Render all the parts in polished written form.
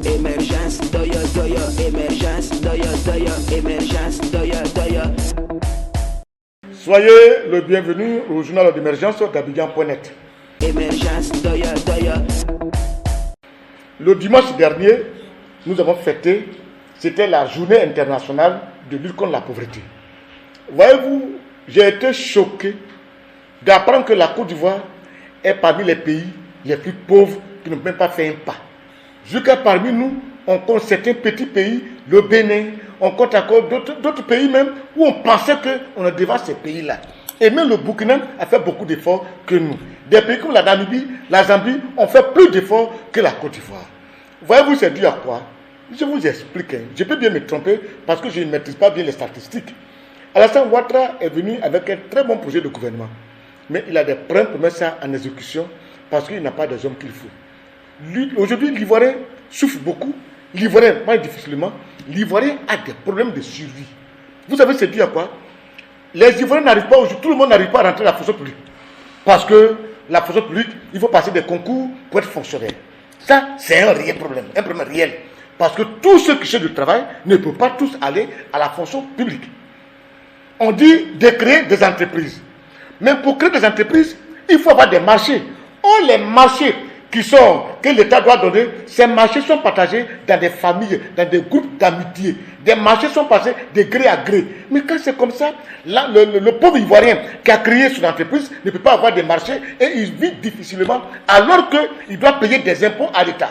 Émergence, doya, doya, émergence, doya, doya, émergence, doya, doya. Soyez le bienvenu au journal d'émergence d'Abidjan.net. Émergence, doya, doya. Le dimanche dernier, nous avons fêté, c'était la journée internationale de lutte contre la pauvreté. Voyez-vous, j'ai été choqué d'apprendre que la Côte d'Ivoire est parmi les pays les plus pauvres qui ne peuvent même pas faire un pas. Jusqu'à parmi nous, on compte certains petits pays, le Bénin, on compte encore d'autres pays même où on pensait qu'on devait ces pays-là. Et même le Burkina a fait beaucoup d'efforts que nous. Des pays comme la Namibie, la Zambie ont fait plus d'efforts que la Côte d'Ivoire. Voyez-vous, c'est dû à quoi? Je vous explique. Je peux bien me tromper parce que je ne maîtrise pas bien les statistiques. Alassane Ouattara est venu avec un très bon projet de gouvernement. Mais il a des problèmes pour mettre ça en exécution parce qu'il n'a pas des hommes qu'il faut. Aujourd'hui, l'Ivoirien souffre beaucoup. L'Ivoirien mange difficilement. L'Ivoirien a des problèmes de survie. Vous savez, c'est dû à quoi? Les Ivoiriens n'arrivent pas aujourd'hui, tout le monde n'arrive pas à rentrer à la fonction publique. Parce que la fonction publique, il faut passer des concours pour être fonctionnaire. Ça, c'est un réel problème, un problème réel. Parce que tous ceux qui cherchent du travail ne peuvent pas tous aller à la fonction publique. On dit de créer des entreprises. Mais pour créer des entreprises, il faut avoir des marchés. Or, les marchés que l'État doit donner, ces marchés sont partagés dans des familles, dans des groupes d'amitié. Des marchés sont passés de gré à gré. Mais quand c'est comme ça, là, le pauvre Ivoirien qui a créé son entreprise ne peut pas avoir des marchés et il vit difficilement alors qu'il doit payer des impôts à l'État.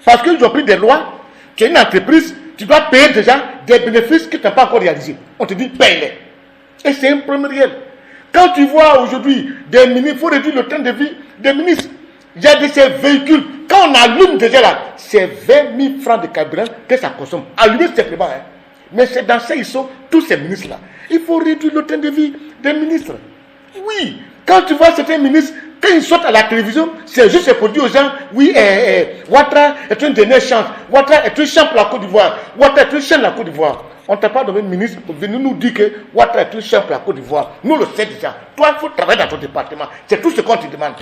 Parce qu'ils ont pris des lois, tu as une entreprise, tu dois payer déjà des bénéfices que tu n'as pas encore réalisés. On te dit paye-les. Et c'est un problème réel. Quand tu vois aujourd'hui des ministres, il faut réduire le train de vie des ministres. Il y a de ces véhicules, quand on allume déjà là, c'est 20 000 francs de carburant que ça consomme. Allumer simplement. Hein. Mais c'est dans ça ils sont, tous ces ministres-là. Il faut réduire le train de vie des ministres. Oui, quand tu vois certains ministres, quand ils sortent à la télévision, c'est juste pour dire aux gens, oui, Ouattara est une dernière chance. Ouattara est une chance pour la Côte d'Ivoire. Ouattara est une chance pour la Côte d'Ivoire. On ne t'a pas donné ministre pour venir nous dire que Ouattara est une chance pour la Côte d'Ivoire. Nous le savons déjà. Toi, il faut travailler dans ton département. C'est tout ce qu'on te demande.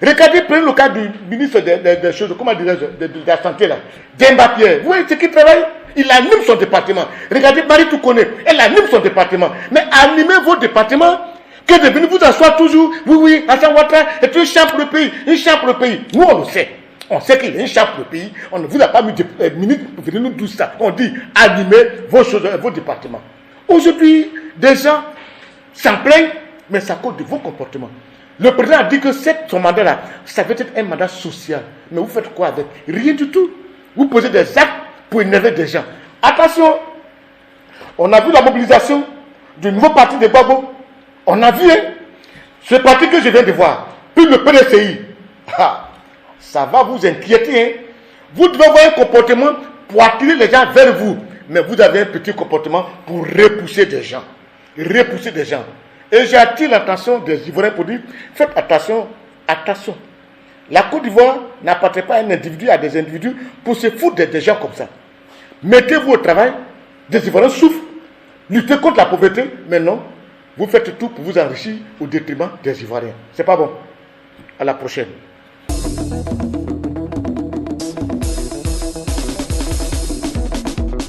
Regardez, prenez le cas du ministre des choses, comment dirais-je, de la santé là, Demba Pierre. Vous voyez ce qu'il travaille? Il anime son département. Regardez, Marie Toukoné, elle anime son département. Mais animez vos départements, que de venir vous asseoir toujours, oui, Alassane Ouattara est une chance pour le pays, une chance pour le pays. Nous, on le sait. On sait qu'il est une chance pour le pays. On ne vous a pas mis de ministre pour venir nous dire ça. On dit, animez vos choses, vos départements. Aujourd'hui, des gens s'en plaignent, mais c'est à cause de vos comportements. Le président a dit que son mandat-là, ça peut être un mandat social. Mais vous faites quoi avec? Rien du tout. Vous posez des actes pour énerver des gens. Attention, on a vu la mobilisation du nouveau parti de Gbagbo. On a vu ce parti que je viens de voir. Puis le PDCI. Ça va vous inquiéter. Hein? Vous devez avoir un comportement pour attirer les gens vers vous. Mais vous avez un petit comportement pour repousser des gens. Repousser des gens. Et j'attire l'attention des Ivoiriens pour dire, faites attention, attention. La Côte d'Ivoire n'appartient pas à un individu, à des individus pour se foutre des gens comme ça. Mettez-vous au travail, des Ivoiriens souffrent, luttez contre la pauvreté, mais non, vous faites tout pour vous enrichir au détriment des Ivoiriens. C'est pas bon. À la prochaine.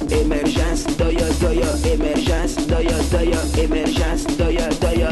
Émergence, doya, doya, émergence, doya, doya, émergence, doya, doya.